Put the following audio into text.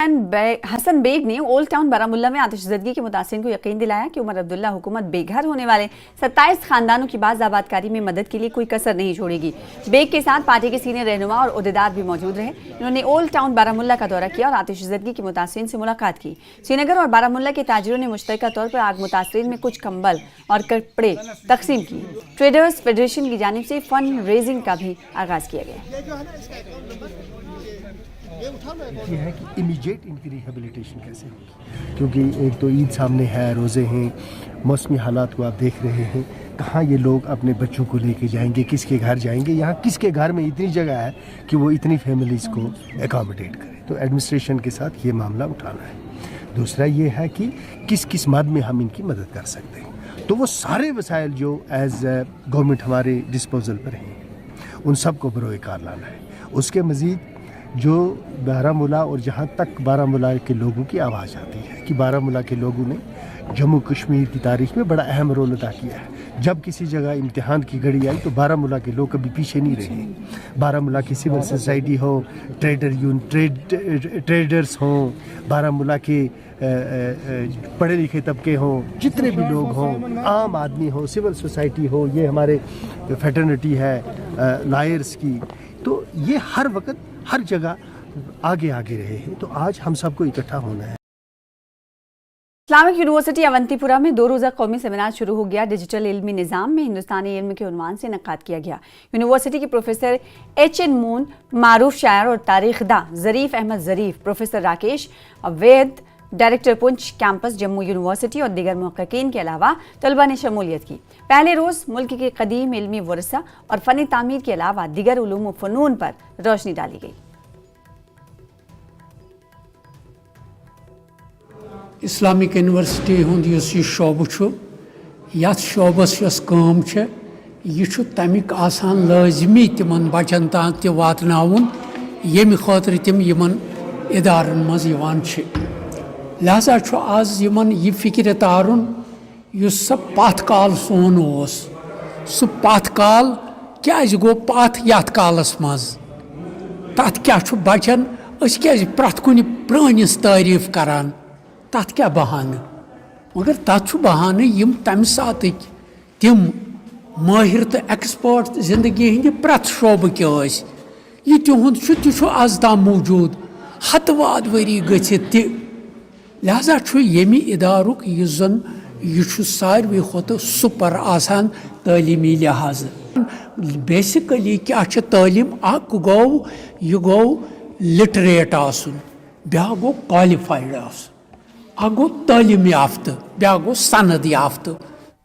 Hasan bag ने old town Baramulla में आतिशज़दगी के मुतासिरीन को यकीन दिलाया कि उमर अब्दुल्ला हुकूमत बेघर होने वाले 27 खानदानों की बाज़ आबादकारी में मदद के लिए कोई कसर नहीं छोड़ेगी। बेग के साथ पार्टी के सीनियर रहनुमा और ओहदेदार भी मौजूद रहे। इन्होंने ओल्ड टाउन बारामुल्ला का दौरा किया और आतिशज़दगी के मुतासिरीन से मुलाकात की। श्रीनगर और बारामुल्ला के ताजिरों ने मुश्तरका तौर पर आग मुतासिरीन में कुछ कंबल और कपड़े तकसीम किए। ट्रेडर्स फेडरेशन की जानिब से फंड रेजिंग का भी आगाज़ किया गया। ये है कि इमीडिएट इनकी रिहेबिलिटेशन कैसे होगी, क्योंकि एक तो ईद सामने है, रोज़े हैं, मौसमी हालात को आप देख रहे हैं। कहाँ ये लोग अपने बच्चों को लेके जाएंगे, किसके घर जाएंगे? यहाँ किसके घर में इतनी जगह है कि वो इतनी फैमिलीज़ को एकोमोडेट करे? तो एडमिनिस्ट्रेशन के साथ ये मामला उठाना है। दूसरा ये है कि किस किस मद में हम इनकी मदद कर सकते हैं। तो वो सारे वसाइल जो एज गवर्नमेंट हमारे डिस्पोजल पर हैं, उन सब को बरोए कार लाना है। उसके मज़ीद जो बारामुल्ला और जहाँ तक बारामुल्ला के लोगों की आवाज़ आती है कि बारामुल्ला के लोगों ने जम्मू कश्मीर की तारीख़ में बड़ा अहम रोल अदा किया है। जब किसी जगह इम्तिहान की घड़ी आई तो बारामुल्ला के लोग कभी पीछे नहीं रहे। बारामुल्ला की सिविल सोसाइटी हो, ट्रेडर्स हों, बारामुल्ला के पढ़े लिखे तबके हों, जितने भी लोग हों, आम आदमी हो, सिविल सोसाइटी हो, ये हमारे फेटर्निटी है लॉयर्स की, तो ये हर वक्त हर जगह आगे आगे रहे हैं। तो आज हम सबको इकट्ठा होना है। इस्लामिक यूनिवर्सिटी अवंतीपुरा में 2 रोज़ा कौमी सेमिनार शुरू हो गया। डिजिटल इल्मी निज़ाम में हिंदुस्तानी इल्म के उन्वान से इनकाद किया गया। यूनिवर्सिटी के प्रोफेसर एच.एन. मून, मारूफ शायर और तारीखदा ज़रीफ अहमद ज़रीफ, प्रोफेसर राकेश अवैध, director Poonch campus Jammu university और दीगर मुहक्किकीन के अलावा तलबा ने शमूलियत की। पहले रोज़ मुल्क के कदीम इल्मी वरसा और फ़नी तामीर के अलावा दीगर उलूम व फ़नून पर रोशनी डाली गई। इस्लामिक यूनिवर्सिटी हुंद युस यह शोब यथ शोबस यस काम यह तमिक आसान लाजमी तिमन बचन तान ति वातनाउन येमि खातिर तिम यमन इदारन मज यवान छ। लिहाजा आज यमन यह फिक्र तारुन युस स पथ काल सोन ओस, सु पथ काल क्या गो पथ यथ कालस मज, तथ क्या बचन अस क्या प्रथ कुन प्रानिस तारीफ करान, तथ क्या बहाना? मगर तथ बहाना यम तम सात तिम माहिर तो एक्सपर्ट जिंदगी हंद प्रथ शोब के यह तिहुंद आज तम मौजूद हतवाद वरी गथित ति। लिहाजा येमि इदारुक यह सारवी खुद सुपर आसान तालीमी लिहाज। बेसिकली क्या तालीम गो यह गो लिटरेट आसन, ब्या गो क्वालिफाइड आसन, गो तालीम याफ्त, ब्या गो सनद याफ्त।